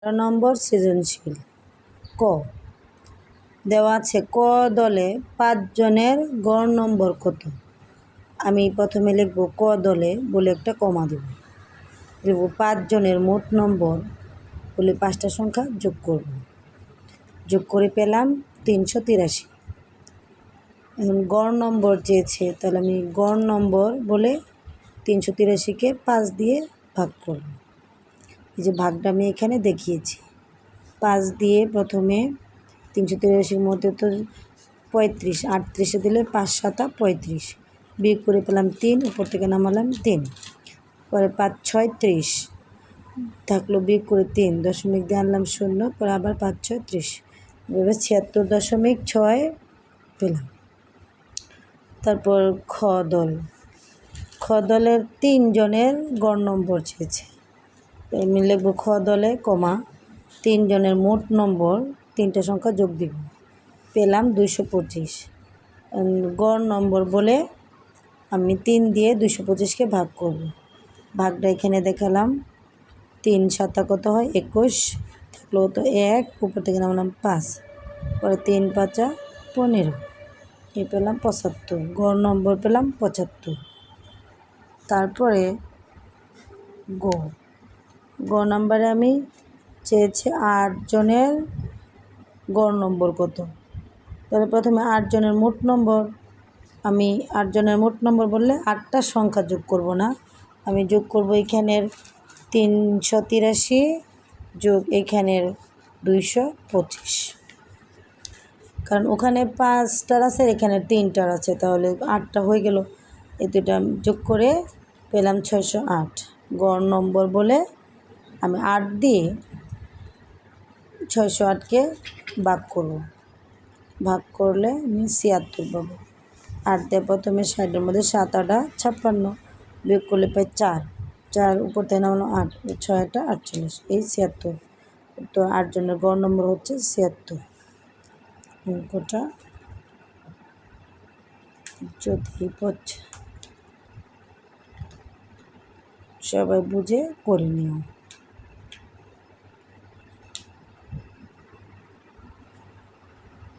নম্বর সৃজনশীল। ক দেওয়া আছে ক দলে 5 জনের গড় নম্বর কত। আমি প্রথমে লিখব ক দলে বলে একটা কমা দেব, লিখব 5 জনের মোট নম্বর বলে 5টা সংখ্যা যোগ করব, যোগ করে পেলাম 383। এখন গড় নম্বর চেয়েছে, তাহলে আমি গড় নম্বর বলে 383কে 5 দিয়ে ভাগ করব। এই যে ভাগটা আমি এখানে দেখিয়েছি। 5 দিয়ে প্রথমে 383-র মধ্যে তো 35, 38-এ দিলে 5 7 35, বিয়োগ করে পেলাম 3, উপর থেকে নামালাম 3, পরে 5 6 30 থাকলো, বিয়োগ করে 3 দশমিক দিয়ে আনলাম 0, পরে আবার 5 6 30, এভাবে 76.6 পেলাম। তারপর খ দলের 3 জনের গড় নম্বর চেয়েছে। আমি লিখব খ দলে কমা 3 জনের মোট নম্বর 3টা সংখ্যা যোগ দিব, পেলাম 225। গড় নম্বর বলে আমি 3 দিয়ে 225কে ভাগ করব। ভাগটা এখানে দেখালাম। 3 7 কত হয় 21, থাকলো তো 1, উপর থেকে নামলাম 5, পরে 3 5 15, এই পেলাম 75। গড় নম্বর পেলাম 75। তারপরে গ নাম্বারে আমি চেয়েছি 8 জনের গড় নম্বর কত। তাহলে প্রথমে 8 জনের মোট নম্বর, আমি 8 জনের মোট নম্বর বললে 8টা সংখ্যা যোগ করব না, আমি যোগ করব এখানের 383 যোগ এখানের 225, কারণ ওখানে 5টার আছে, এখানে 3টার আছে, তাহলে 8টা হয়ে গেল। এই দুটা যোগ করে পেলাম 608। গড় নম্বর বলে আমি 8 দিয়ে 608কে ভাগ করব, ভাগ করলে আমি 76 পাবো। 8 দিয়ে প্রথমে 60-এর মধ্যে 7 8 56, বিয়োগ করলে পাই 4 উপর থেকে নামানো 8, 6 8 48, এই 76। তো 8 জনের গড় নম্বর হচ্ছে 76। অঙ্কটা যদি সবাই বুঝে করে নিও।